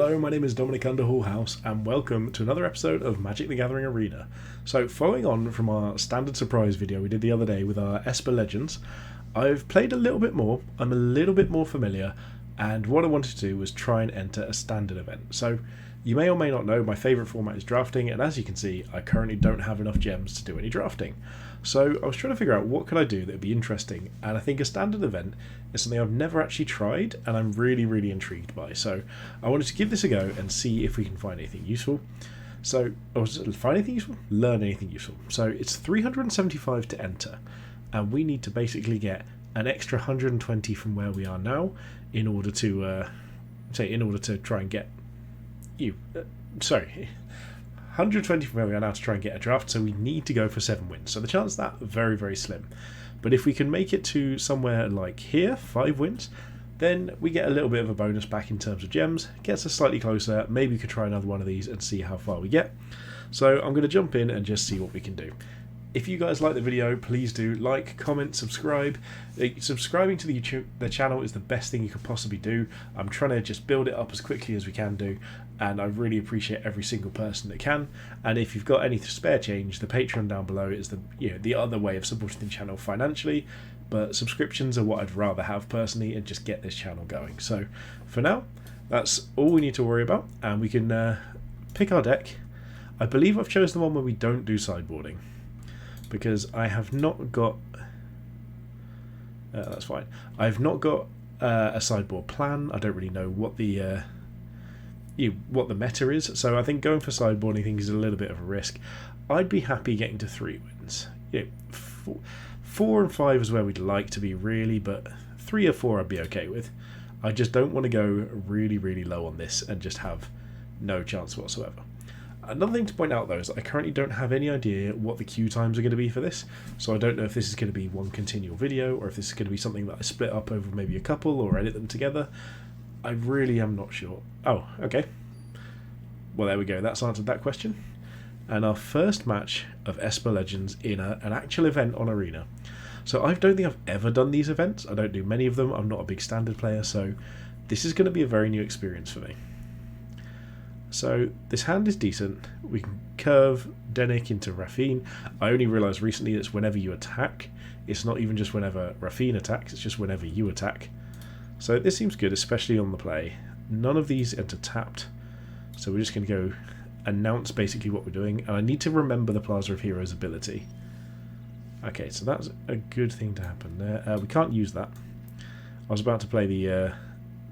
Hello, my name is Dominic Underhall-House, and welcome to another episode of Magic the Gathering Arena. So, following on from our standard surprise video we did the other day with our Esper Legends, I've played a little bit more, I'm a little bit more familiar, and what I wanted to do was try and enter a standard event. So, you may or may not know my favourite format is drafting, and as you can see, I currently don't have enough gems to do any drafting. So I was trying to figure out what could I do that would be interesting, and I think a standard event is something I've never actually tried, and I'm really intrigued by. So I wanted to give this a go and see if we can find anything useful. So, find anything useful? Learn anything useful. So it's 375 to enter, and we need to basically get an extra 120 from where we are now in order to, try and get 120 from where we are now to try and get a draft, so we need to go for 7 wins. So the chance of that, very slim. But if we can make it to somewhere like here, 5 wins, then we get a little bit of a bonus back in terms of gems, gets us slightly closer, maybe we could try another one of these and see how far we get. So I'm going to jump in and just see what we can do. If you guys like the video, please do like, comment, subscribe. Subscribing to the channel is the best thing you could possibly do. I'm trying to just build it up as quickly as we can do, and I really appreciate every single person that can. And if you've got any spare change, the Patreon down below is the other way of supporting the channel financially. But subscriptions are what I'd rather have personally, and just get this channel going. So for now, that's all we need to worry about, and we can pick our deck. I believe I've chosen the one where we don't do sideboarding, because I have not got that's fine. I've not got a sideboard plan. I don't really know what the meta is, so I think going for sideboarding things is a little bit of a risk. I'd be happy getting to 3 wins. 4 and 5 is where we'd like to be really, but 3 or 4 I'd be okay with. I just don't want to go really low on this and just have no chance whatsoever. Another thing to point out though is that I currently don't have any idea what the queue times are going to be for this, so I don't know if this is going to be one continual video or if this is going to be something that I split up over maybe a couple or edit them together. I really am not sure. Oh, okay. Well, there we go. That's answered that question. And our first match of Esper Legends in an actual event on Arena. So I don't think I've ever done these events. I don't do many of them. I'm not a big standard player, so this is going to be a very new experience for me. So this hand is decent. We can curve Denick into Rafine. I only realised recently that it's whenever you attack. It's not even just whenever Rafine attacks, it's just whenever you attack. So this seems good, especially on the play. None of these enter tapped, so we're just going to go announce basically what we're doing. And I need to remember the Plaza of Heroes ability. Okay, so that's a good thing to happen there. We can't use that. I was about to play the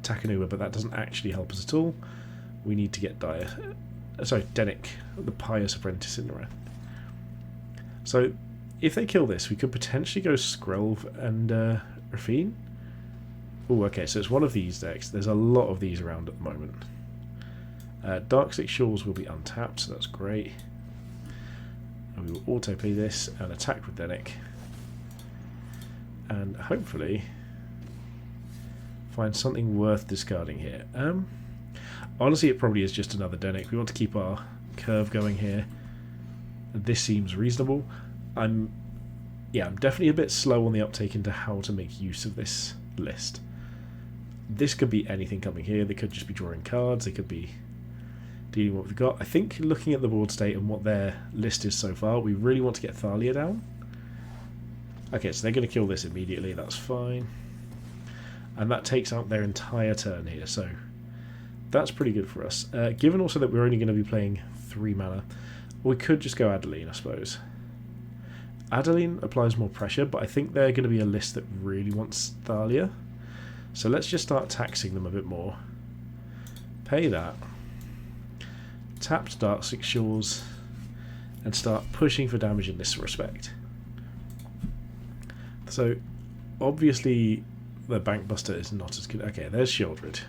Takanuba, but that doesn't actually help us at all. We need to get Denick, the Pious Apprentice, in there. So if they kill this, we could potentially go Skrelv and Rafine. Oh, okay, so it's one of these decks. There's a lot of these around at the moment. Dark-Six Shores will be untapped, so that's great. And we will auto-play this and attack with Denick. And hopefully find something worth discarding here. Honestly, it probably is just another Denick. We want to keep our curve going here. This seems reasonable. I'm definitely a bit slow on the uptake into how to make use of this list. This could be anything coming here. They could just be drawing cards. They could be dealing with what we've got. I think looking at the board state and what their list is so far, we really want to get Thalia down. Okay, so they're going to kill this immediately. That's fine. And that takes out their entire turn here, so that's pretty good for us. Given also that we're only going to be playing 3 mana, we could just go Adeline, I suppose. Adeline applies more pressure, but I think they're going to be a list that really wants Thalia. So let's just start taxing them a bit more. Pay that. Tapped Dark-Six Shores, and start pushing for damage in this respect. So obviously the Bankbuster is not as good. Okay, there's Shieldred.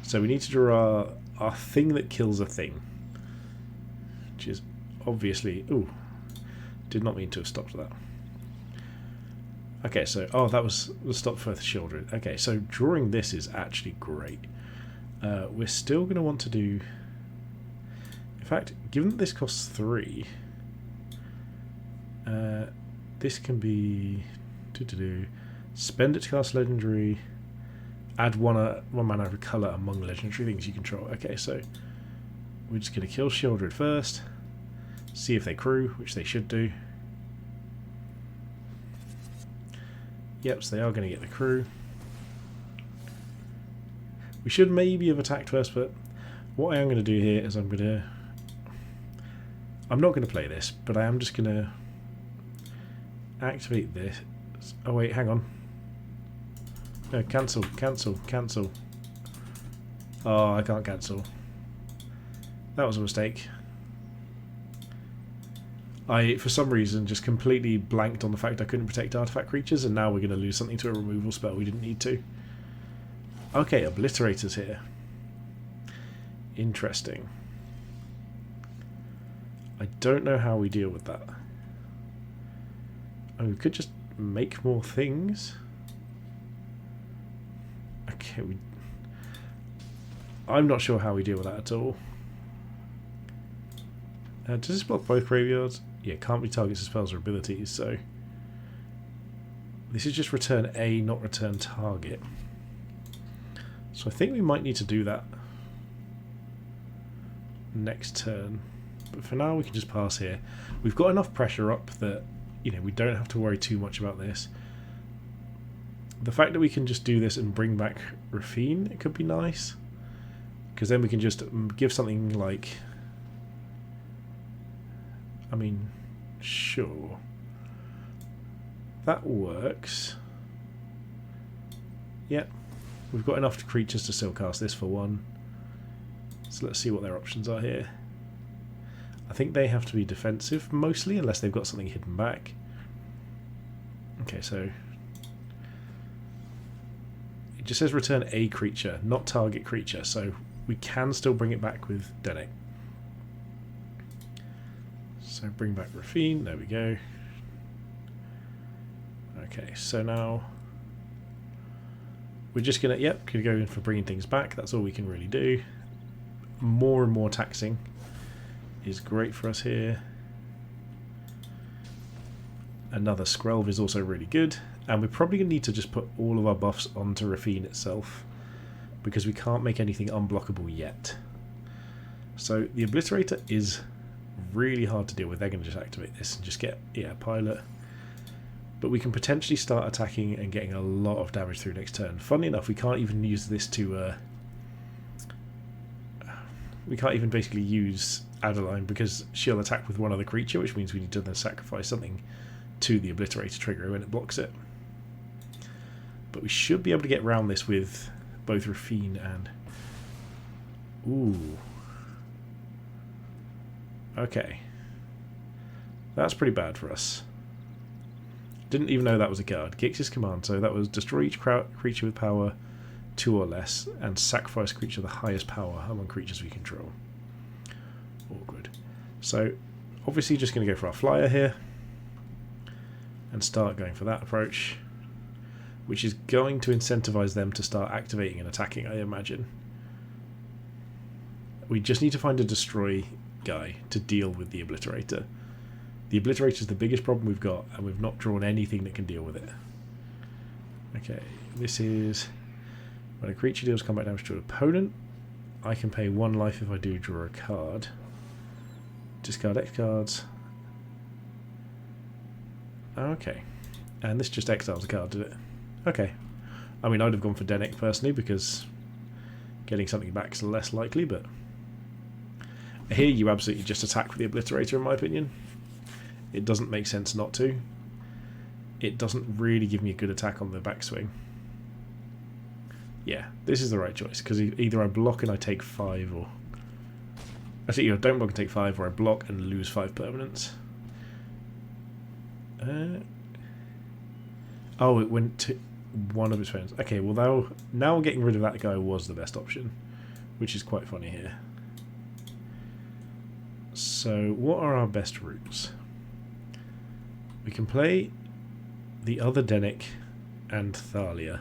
So we need to draw our thing that kills a thing, which is obviously... Ooh, did not mean to have stopped that. Okay, so... Oh, that was the stop for the Shieldred. Okay, so drawing this is actually great. We're still going to want to do... In fact, given that this costs 3, this can be... Spend it to cast Legendary... Add one mana of colour among legendary things you control. Okay, so we're just going to kill Shieldred first. See if they crew, which they should do. Yep, so they are going to get the crew. We should maybe have attacked first, but what I am going to do here is I'm not going to play this, but I am just going to activate this. Oh wait, hang on. No, cancel. Oh, I can't cancel. That was a mistake. I, for some reason, just completely blanked on the fact I couldn't protect artifact creatures, and now we're going to lose something to a removal spell we didn't need to. Okay, Obliterator's here. Interesting. I don't know how we deal with that. I mean, we could just make more things. Okay, I'm not sure how we deal with that at all. Does this block both graveyards? Yeah, can't be targets of spells or abilities, so this is just return A, not return target. So I think we might need to do that next turn. But for now we can just pass here. We've got enough pressure up that, you know, we don't have to worry too much about this. The fact that we can just do this and bring back Rafine, it could be nice. Because then we can just give something like... I mean, sure. That works. Yep. We've got enough creatures to still cast this for one. So let's see what their options are here. I think they have to be defensive mostly, unless they've got something hidden back. Okay, so it just says return a creature, not target creature, so we can still bring it back with Dennick. So bring back Rafine, there we go. Okay, so now we're just gonna, gonna go in for bringing things back. That's all we can really do. More and more taxing is great for us here. Another Skrelv is also really good, and we're probably going to need to just put all of our buffs onto Rafine itself, because we can't make anything unblockable yet. So the Obliterator is really hard to deal with. They're going to just activate this and just get, Pilot. But we can potentially start attacking and getting a lot of damage through next turn. Funnily enough, we can't even use this to... we can't even basically use Adeline because she'll attack with one other creature, which means we need to then sacrifice something to the Obliterator trigger when it blocks it. But we should be able to get around this with both Rafine and... Ooh. Okay. That's pretty bad for us. Didn't even know that was a card. Gix's command, so that was destroy each creature with power 2 or less and sacrifice creature the highest power among creatures we control. Awkward. So obviously just going to go for our flyer here and start going for that approach, which is going to incentivize them to start activating and attacking, I imagine. We just need to find a destroy guy to deal with the Obliterator. The Obliterator is the biggest problem we've got, and we've not drawn anything that can deal with it. Okay, this is when a creature deals combat damage to an opponent. I can pay 1 life if I do draw a card. Discard X cards. Okay, and this just exiles a card, did it? Okay. I mean, I'd have gone for Dennick personally because getting something back is less likely, but here you absolutely just attack with the Obliterator, in my opinion. It doesn't make sense not to. It doesn't really give me a good attack on the backswing. Yeah, this is the right choice, because either I block and I take 5, or... Actually, I don't block and take 5, or I block and lose 5 permanents. Oh, it went to one of his friends. Okay, well now getting rid of that guy was the best option, which is quite funny here. So, what are our best routes? We can play the other Dennick and Thalia.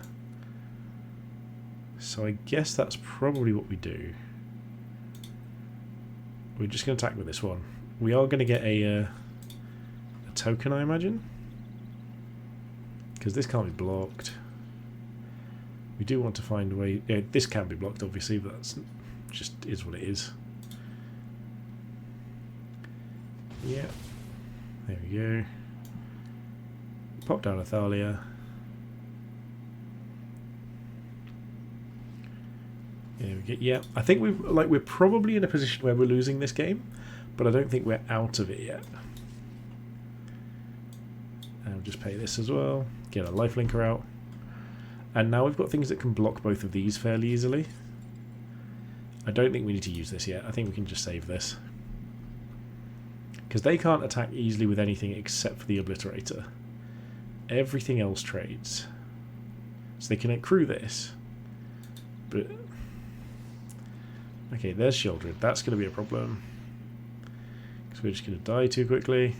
So I guess that's probably what we do. We're just going to attack with this one. We are going to get a token, I imagine, because this can't be blocked. We do want to find a way. Yeah, this can be blocked, obviously, but that's just is what it is. Yeah. There we go. Pop down Athalia. There we go. Yeah, I think we're probably in a position where we're losing this game, but I don't think we're out of it yet. And we'll just pay this as well. Get a lifelinker out. And now we've got things that can block both of these fairly easily. I don't think we need to use this yet. I think we can just save this. Because they can't attack easily with anything except for the Obliterator. Everything else trades. So they can accrue this. But... okay, there's Shieldred. That's going to be a problem. Because we're just going to die too quickly.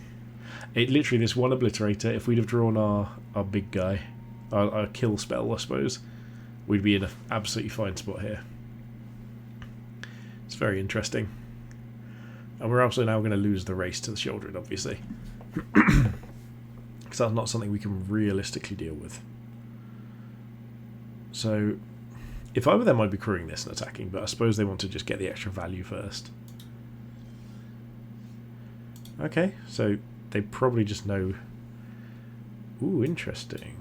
It literally, this one Obliterator, if we'd have drawn our big guy, our kill spell, I suppose, we'd be in an absolutely fine spot here. It's very interesting. And we're also now going to lose the race to the Shieldred, obviously. Because that's not something we can realistically deal with. So, if I were them, I'd be crewing this and attacking, but I suppose they want to just get the extra value first. Okay, so they probably just know... ooh, interesting.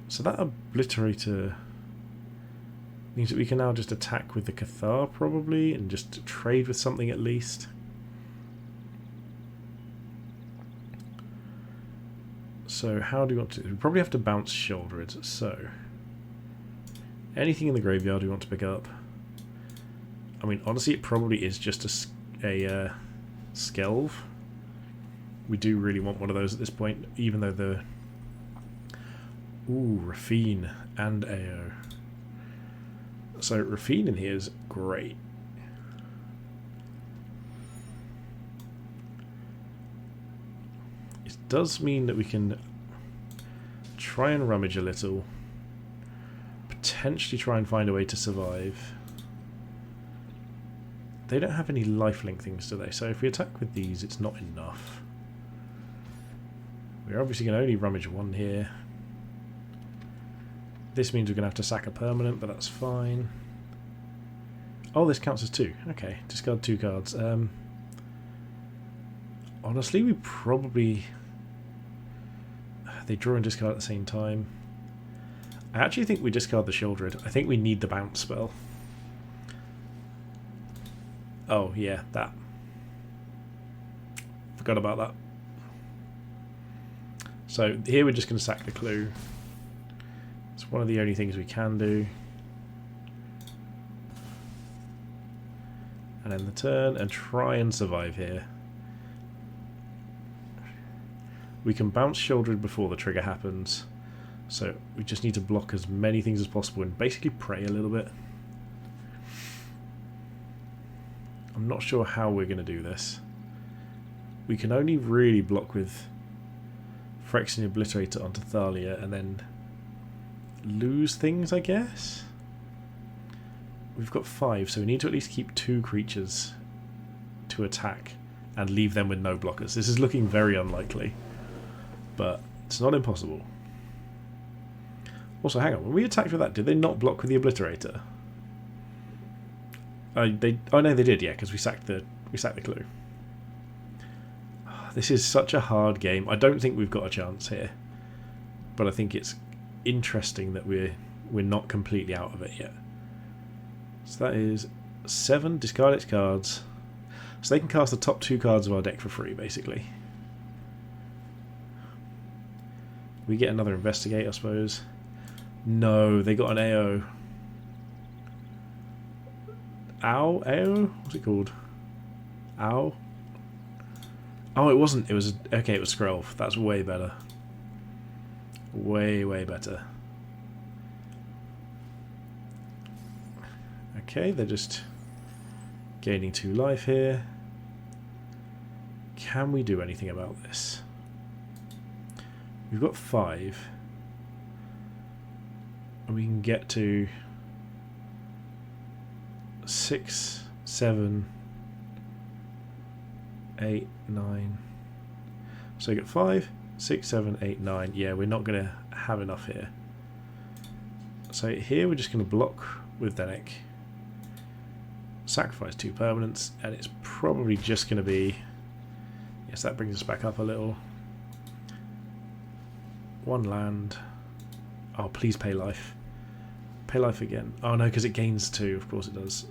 So that Obliterator means that we can now just attack with the Cathar, probably, and just trade with something at least. So how do we want to... we probably have to bounce Shieldred, so... anything in the graveyard we want to pick up. I mean, honestly, it probably is just a Skelv. We do really want one of those at this point, even though the... ooh, Rafine and AO. So Rafine in here is great. It does mean that we can try and rummage a little. Potentially try and find a way to survive. They don't have any lifelink things, do they? So if we attack with these, it's not enough. We're obviously going to only rummage one here. This means we're going to have to sack a permanent, but that's fine. Oh, this counts as 2. Okay, discard 2 cards. Honestly, we probably... they draw and discard at the same time. I actually think we discard the Shieldred. I think we need the bounce spell. Oh, yeah, that. Forgot about that. So here we're just going to sack the clue. It's one of the only things we can do. And end the turn and try and survive here. We can bounce Shieldred before the trigger happens. So we just need to block as many things as possible and basically pray a little bit. I'm not sure how we're going to do this. We can only really block with Phyrexian Obliterator onto Thalia and then lose things, I guess? We've got 5, so we need to at least keep 2 creatures to attack and leave them with no blockers. This is looking very unlikely, but it's not impossible. Also, hang on, when we attacked with that, did they not block with the Obliterator? Oh no, they did, yeah, because we sacked the clue. This is such a hard game. I don't think we've got a chance here, but I think it's interesting that we're not completely out of it yet. So that is 7. Discard its cards, so they can cast the top 2 cards of our deck for free, basically. We get another Investigate, I suppose. No, they got an AO. Ow? AO? What's it called? Ow? Oh, it wasn't. It was... okay, it was Skrelv. That's way better. Way, way better. Okay, they're just gaining 2 life here. Can we do anything about this? We've got 5. And we can get to 6, 7, 8, 9. So we get 5, 6, 7, 8, 9. Yeah, we're not going to have enough here. So here we're just going to block with Denik, sacrifice 2 permanents, and it's probably just going to be, yes, that brings us back up a little. 1 land. Oh, please pay life. Pay life again. Oh no, because it gains 2, of course it does.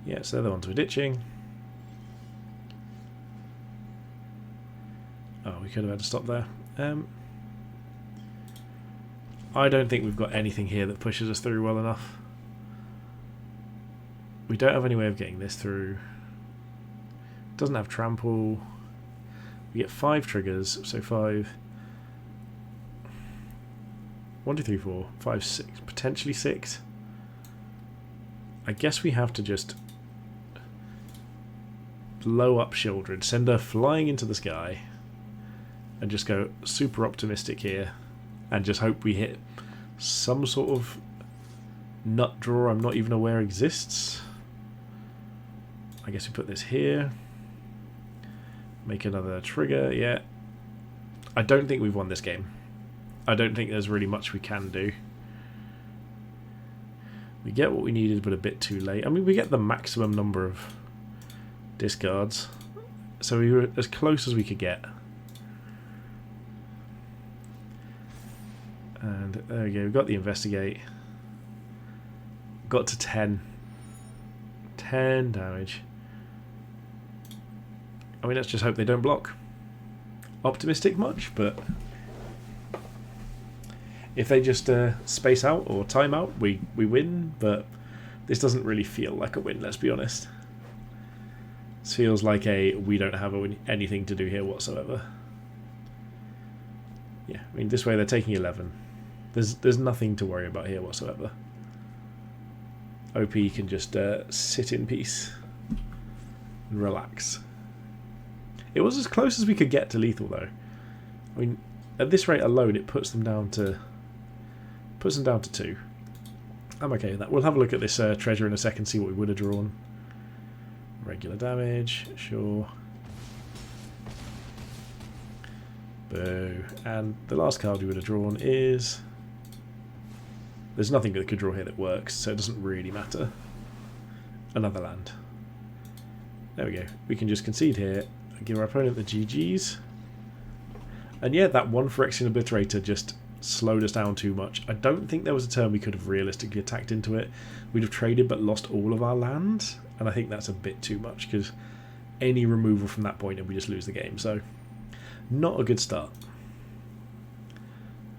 Yeah, so they're the ones we're ditching. Oh, we could have had to stop there. I don't think we've got anything here that pushes us through well enough. We don't have any way of getting this through. Doesn't have trample. We get 5 triggers, so 5. 1, 2, 3, 4, 5, 6, potentially 6. I guess we have to just blow up Shieldred, send her flying into the sky, and just go super optimistic here, and just hope we hit some sort of nut draw I'm not even aware exists. I guess we put this here. Make another trigger, yeah. I don't think we've won this game. I don't think there's really much we can do. We get what we needed, but a bit too late. I mean, we get the maximum number of discards. So we were as close as we could get. And there we go, we've got the investigate. Got to 10. 10 damage. I mean, let's just hope they don't block. Optimistic much, but if they just space out or time out, we win, but this doesn't really feel like a win, let's be honest. This feels like a we don't have anything to do here whatsoever. Yeah, I mean, this way they're taking 11. There's nothing to worry about here whatsoever. OP can just sit in peace and relax. It was as close as we could get to lethal, though. I mean, at this rate alone, it puts them down to 2. I'm okay with that. We'll have a look at this treasure in a second, see what we would have drawn. Regular damage, sure. Boo. And the last card we would have drawn is... There's nothing that could draw here that works, so it doesn't really matter. Another land. There we go. We can just concede here and give our opponent the GGs. And yeah, that 1 Phyrexian Obliterator just slowed us down too much. I don't think there was a turn we could have realistically attacked into it. We'd have traded but lost all of our land, and I think that's a bit too much, because any removal from that point and we just lose the game. So, not a good start.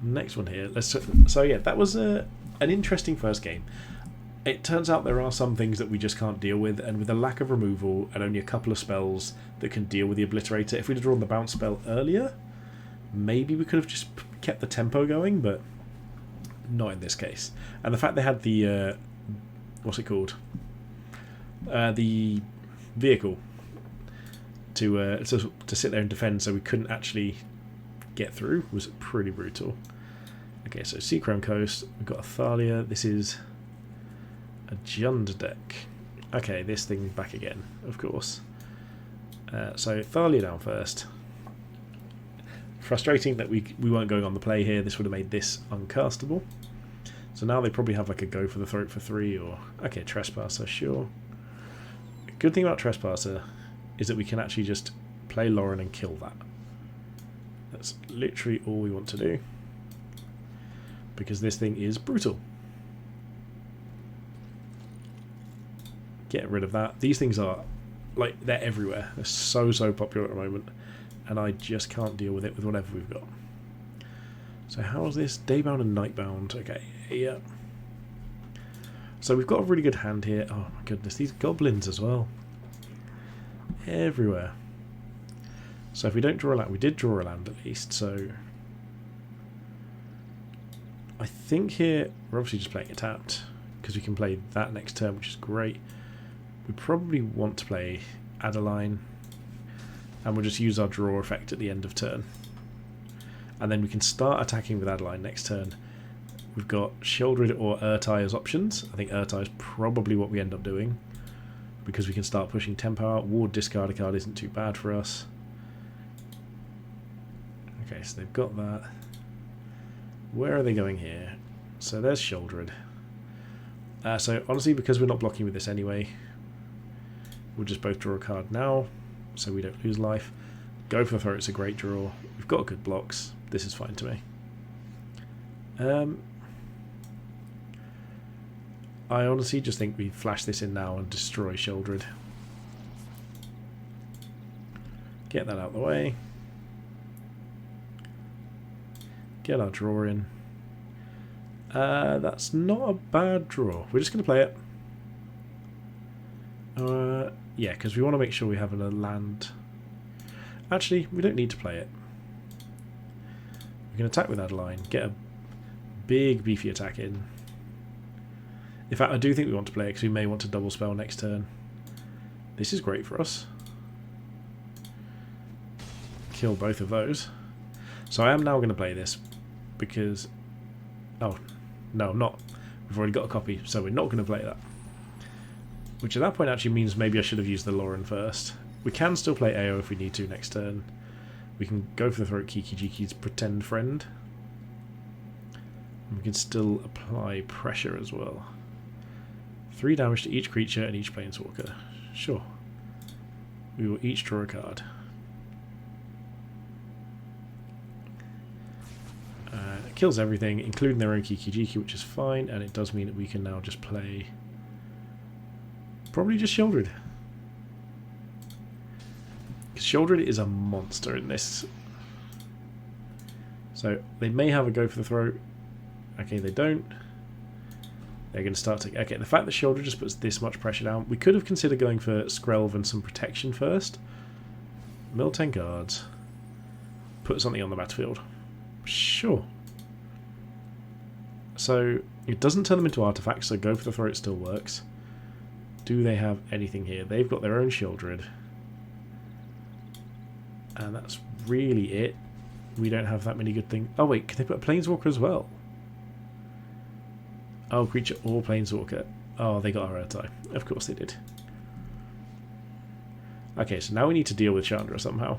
Next one here. So yeah, that was an interesting first game. It turns out there are some things that we just can't deal with, and with a lack of removal and only a couple of spells that can deal with the Obliterator, if we'd have drawn the bounce spell earlier, maybe we could have just kept the tempo going, but not in this case. And the fact they had the what's it called? The vehicle to sit there and defend, so we couldn't actually get through, was pretty brutal. Okay, so Seacrown Coast, we've got a Thalia. This is a Jund deck. Okay, this thing back again, of course. So Thalia down first. Frustrating that we weren't going on the play here. This would have made this uncastable. So now they probably have like a go for the throat for 3, or okay, Trespasser, sure. Good thing about Trespasser is that we can actually just play Lauren and kill that. That's literally all we want to do, because this thing is brutal. Get rid of that. These things are like, they're everywhere. They're so popular at the moment, and I just can't deal with it with whatever we've got. So how's this? Daybound and Nightbound. Okay, yeah. So we've got a really good hand here. Oh my goodness, these goblins as well. Everywhere. So if we don't draw a land, we did draw a land at least, so I think here we're obviously just playing it tapped, because we can play that next turn, which is great. We probably want to play Adeline, and we'll just use our draw effect at the end of turn. And then we can start attacking with Adeline next turn. We've got Shieldred or Urtai as options. I think Urtai is probably what we end up doing, because we can start pushing tempo out. Ward discard a card isn't too bad for us. Okay, so they've got that. Where are they going here? So there's Shouldred. So honestly, because we're not blocking with this anyway, we'll just both draw a card now, so we don't lose life. Go for the throw, it's a great draw. We've got good blocks. This is fine to me. I honestly just think we flash this in now and destroy Shouldred. Get that out of the way. Get our draw in. That's not a bad draw. We're just going to play it. Yeah, because we want to make sure we have a land. Actually, we don't need to play it. We can attack with Adeline, get a big beefy attack in. In fact, I do think we want to play it because we may want to double spell next turn. This is great for us. Kill both of those. So I am now going to play this because... Oh, no, I'm not. We've already got a copy, so we're not going to play that. Which at that point actually means maybe I should have used the Lauren first. We can still play AO if we need to next turn. We can go for the Throat Kiki Jiki's Pretend Friend. And we can still apply pressure as well. 3 damage to each creature and each Planeswalker. Sure. We will each draw a card. It kills everything, including their own Kiki Jiki, which is fine, and it does mean that we can now just play... Probably just Shieldred. Because Shieldred is a monster in this. So they may have a go for the throat. Okay, they don't. They're going to start to... Okay, the fact that Shieldred just puts this much pressure down. We could have considered going for Skrelv and some protection first. Mill 10 cards. Put something on the battlefield. Sure. So it doesn't turn them into artifacts, so go for the throat still works. Do they have anything here? They've got their own Shieldred. And that's really it. We don't have that many good things. Oh wait, can they put a Planeswalker as well? Oh, creature or Planeswalker. Oh, they got our Urtai. Of course they did. Okay, so now we need to deal with Chandra somehow.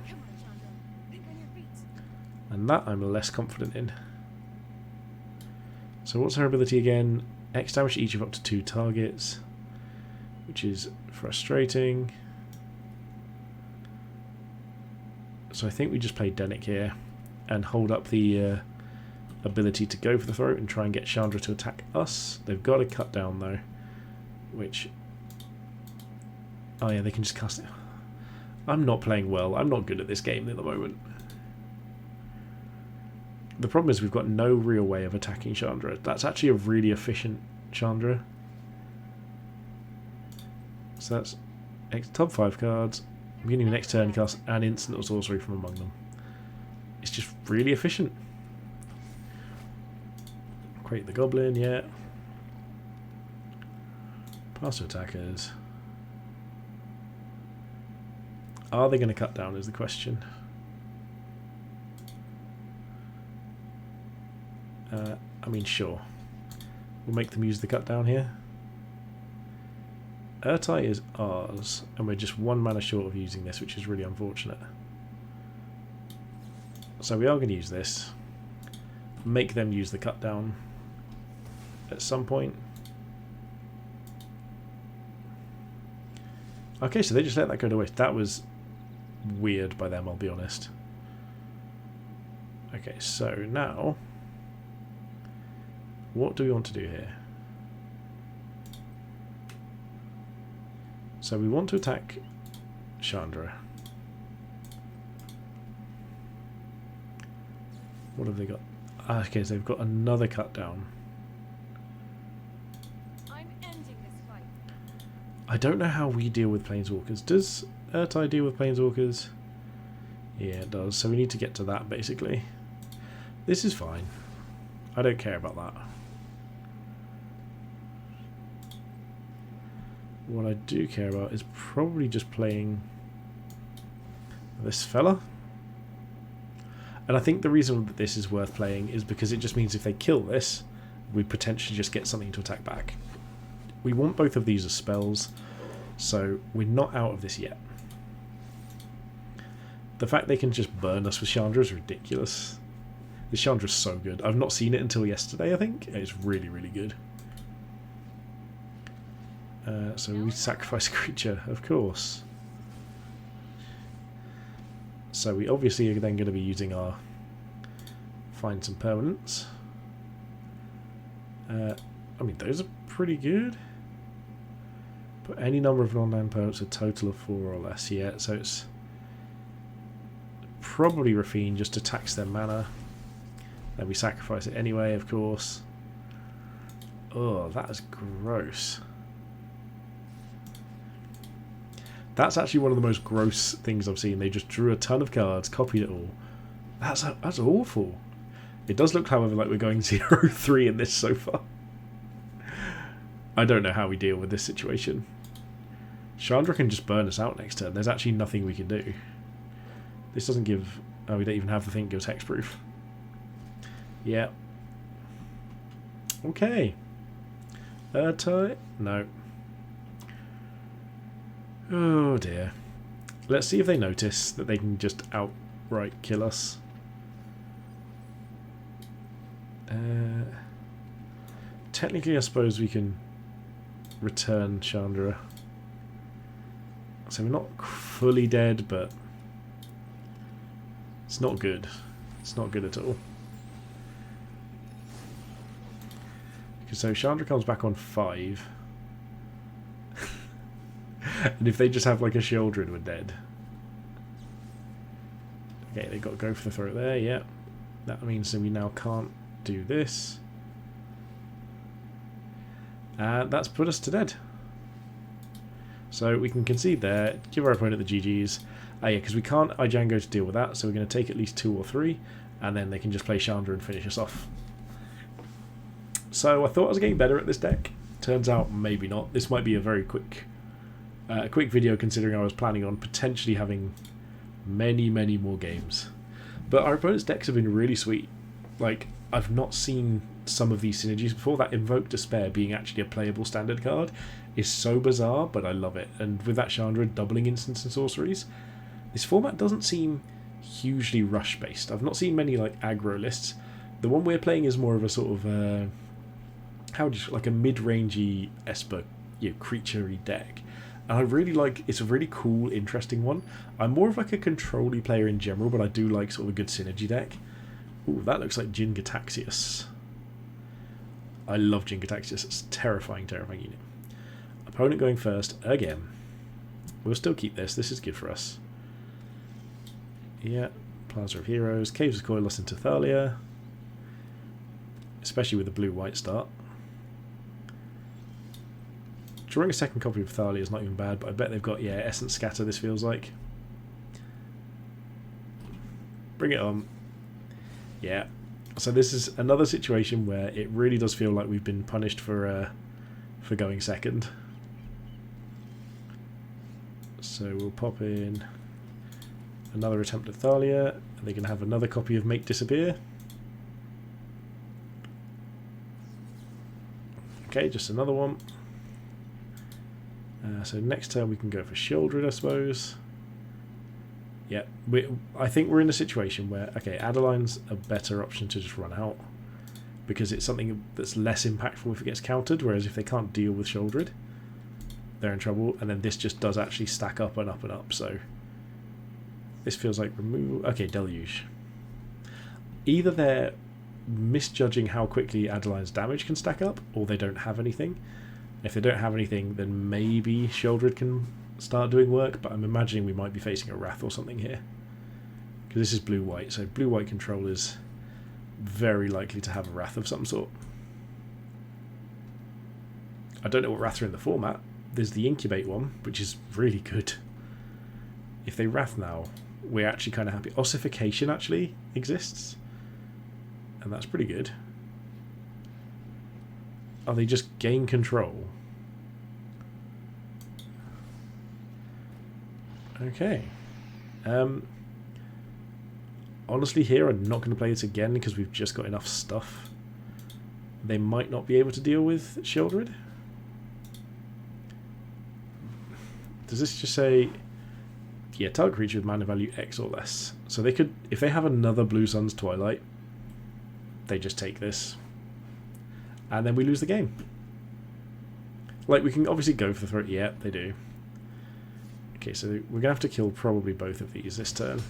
And that I'm less confident in. So what's her ability again? X damage to each of up to 2 targets. Which is frustrating. So I think we just play Dennick here. And hold up the ability to go for the throat and try and get Chandra to attack us. They've got a cut down though. Which... Oh yeah, they can just cast it. I'm not playing well. I'm not good at this game at the moment. The problem is we've got no real way of attacking Chandra. That's actually a really efficient Chandra. So that's top 5 cards. Beginning of next turn, cast an instant or sorcery from among them. It's just really efficient. Create the Goblin, yeah. Pass to attackers. Are they going to cut down is the question. I mean, sure. We'll make them use the cut down here. Urtai is ours, and we're just 1 mana short of using this, which is really unfortunate. So we are going to use this. Make them use the cut down at some point. Okay, so they just let that go to waste. That was weird by them, I'll be honest. Okay, so now... What do we want to do here? So we want to attack Chandra. What have they got? Okay, so they've got another cut down. I'm ending this fight. I don't know how we deal with Planeswalkers. Does Urtai deal with Planeswalkers? Yeah, it does. So we need to get to that, basically. This is fine. I don't care about that. What I do care about is probably just playing this fella. And I think the reason that this is worth playing is because it just means if they kill this, we potentially just get something to attack back. We want both of these as spells, so we're not out of this yet. The fact they can just burn us with Chandra is ridiculous. This Chandra's so good. I've not seen it until yesterday, I think. It's really, really good. So we sacrifice a creature, of course. So we obviously are then going to be using our find some permanents. I mean, those are pretty good. Put any number of non-land permanents, a total of 4 or less. Yeah, so it's probably Rafine just to tax their mana. Then we sacrifice it anyway, of course. Oh, that is gross. That's actually one of the most gross things I've seen. They just drew a ton of cards, copied it all. That's awful. It does look, however, like we're going 0-3 in this so far. I don't know how we deal with this situation. Chandra can just burn us out next turn. There's actually nothing we can do. This doesn't give... Oh, we don't even have the thing that gives hexproof. Yeah. Okay. Tie? No. Oh dear. Let's see if they notice that they can just outright kill us. Technically, I suppose we can return Chandra. So we're not fully dead, but it's not good. It's not good at all. So Chandra comes back on 5. And if they just have like a Shieldred, we're dead. Okay, they got to go for the throat there, yeah. That means that we now can't do this. And that's put us to dead. So we can concede there, give our opponent the GGs. Yeah, because we can't Django to deal with that, so we're going to take at least 2 or 3, and then they can just play Chandra and finish us off. So I thought I was getting better at this deck. Turns out maybe not. This might be a very quick video, considering I was planning on potentially having many more games. But our opponent's decks have been really sweet. Like, I've not seen some of these synergies before. That Invoke Despair being actually a playable standard card is so bizarre, but I love it. And with that Chandra doubling instants and sorceries, this format doesn't seem hugely rush based. I've not seen many like aggro lists. The one we're playing is more of a sort of like a mid-rangey Esper, creature-y deck. And I really like, it's a really cool, interesting one. I'm more of like a control-y player in general, but I do like sort of a good synergy deck. Ooh, that looks like Jin Gataxius. I love Jin Gataxius. It's a terrifying unit. Opponent going first again. We'll still keep this. This is good for us. Yeah, Plaza of Heroes. Caves of Coilos into Thalia. Especially with the blue-white start. Drawing a second copy of Thalia is not even bad, but I bet they've got, Essence Scatter, this feels like. Bring it on. Yeah. So this is another situation where it really does feel like we've been punished for going second. So we'll pop in another attempt at Thalia, and they can have another copy of Make Disappear. Okay, just another one. So next turn we can go for Shieldred, I suppose. Yeah, I think we're in a situation where, okay, Adeline's a better option to just run out, because it's something that's less impactful if it gets countered, whereas if they can't deal with Shieldred, they're in trouble, and then this just does actually stack up and up and up, so this feels like removal. Okay, Deluge. Either they're misjudging how quickly Adeline's damage can stack up, or they don't have anything. If they don't have anything, then maybe Shieldred can start doing work, but I'm imagining we might be facing a Wrath or something here. Because this is blue-white, so blue-white control is very likely to have a Wrath of some sort. I don't know what Wrath are in the format. There's the Incubate one, which is really good. If they Wrath now, we're actually kind of happy. Ossification actually exists, and that's pretty good. Oh, they just gain control. Okay. Honestly, here I'm not going to play this again because we've just got enough stuff. They might not be able to deal with Shieldred. Does this just say, target creature with mana value X or less? So they could, if they have another Blue Sun's Twilight, they just take this. And then we lose the game. Like, we can obviously go for the throat. Yeah, they do. Okay, so we're going to have to kill probably both of these this turn.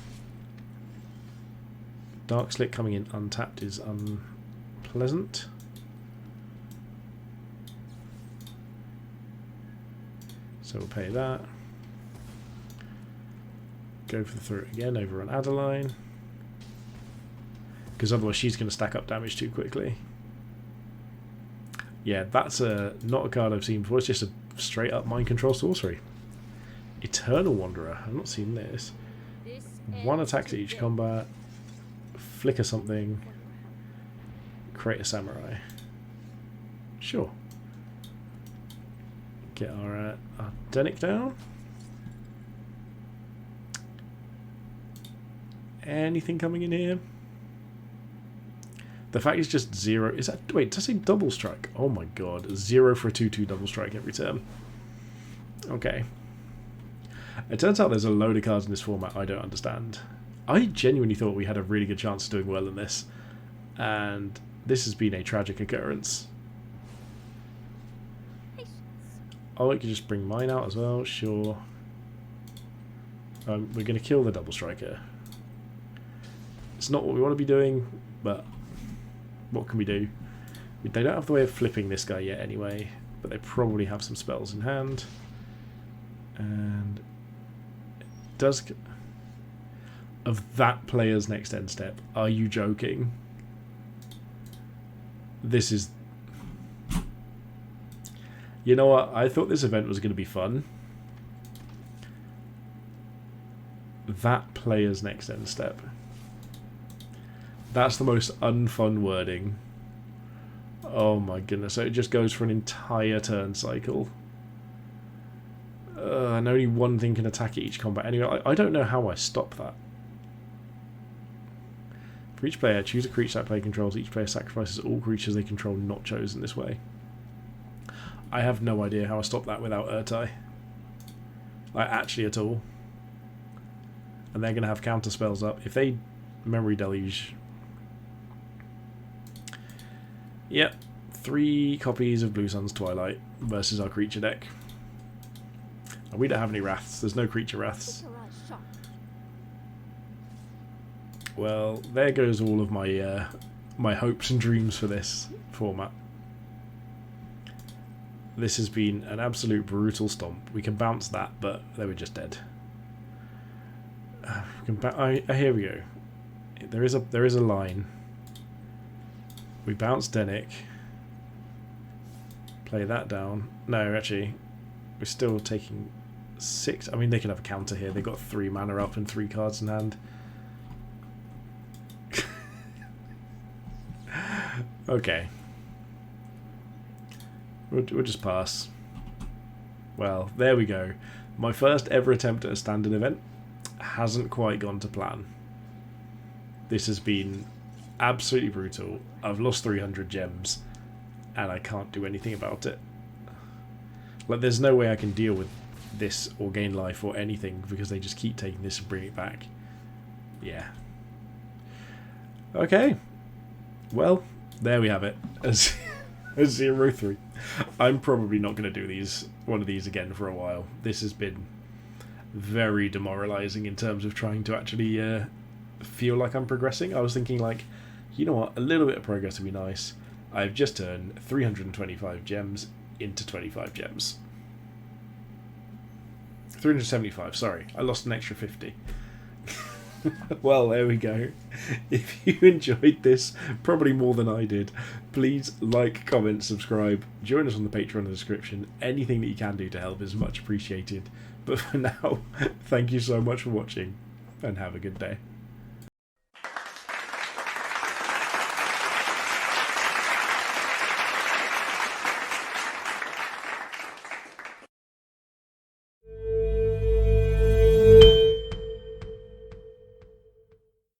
Dark Slick coming in untapped is unpleasant. So we'll pay that. Go for the throat again over on Adeline. Because otherwise she's going to stack up damage too quickly. Yeah, that's not a card I've seen before. It's just a straight up mind control sorcery. Eternal Wanderer. I've not seen this. One attack to each combat. Flicker something. Create a samurai. Sure. Get our Denic down. Anything coming in here? The fact it's just 0. Is that. Wait, does it say double strike? Oh my god. 0 for a 2/2 double strike every turn. Okay. It turns out there's a load of cards in this format I don't understand. I genuinely thought we had a really good chance of doing well in this. And this has been a tragic occurrence. Oh, I could just bring mine out as well. Sure. We're going to kill the double striker. It's not what we want to be doing, but what can we do? They don't have the way of flipping this guy yet anyway, but they probably have some spells in hand. And it does... Of that player's next end step. Are you joking? This is... You know what? I thought this event was going to be fun. That player's next end step. That's the most unfun wording. Oh my goodness. So it just goes for an entire turn cycle. And only one thing can attack at each combat. Anyway, I don't know how I stop that. For each player, choose a creature that player controls. Each player sacrifices all creatures they control not chosen this way. I have no idea how I stop that without Urtai. Like, actually at all. And they're going to have counter spells up. If they Memory Deluge... Yep. 3 copies of Blue Sun's Twilight versus our creature deck. And we don't have any Wraths. There's no creature Wraths. Well, there goes all of my my hopes and dreams for this format. This has been an absolute brutal stomp. We can bounce that, but they were just dead. Here we go. There is a line. We bounce Denic. Play that down. No, actually, we're still taking 6. I mean, they can have a counter here. They've got 3 mana up and 3 cards in hand. Okay. We'll just pass. Well, there we go. My first ever attempt at a standard event hasn't quite gone to plan. This has been absolutely brutal. I've lost 300 gems and I can't do anything about it. Like, there's no way I can deal with this or gain life or anything because they just keep taking this and bring it back. Yeah. Okay. Well, there we have it. As 0-3. I'm probably not going to do one of these again for a while. This has been very demoralising in terms of trying to actually feel like I'm progressing. I was thinking, like, you know what, a little bit of progress would be nice. I've just turned 325 gems into 25 gems. 375, sorry. I lost an extra 50. Well, there we go. If you enjoyed this, probably more than I did, please like, comment, subscribe, join us on the Patreon in the description. Anything that you can do to help is much appreciated. But for now, thank you so much for watching, and have a good day.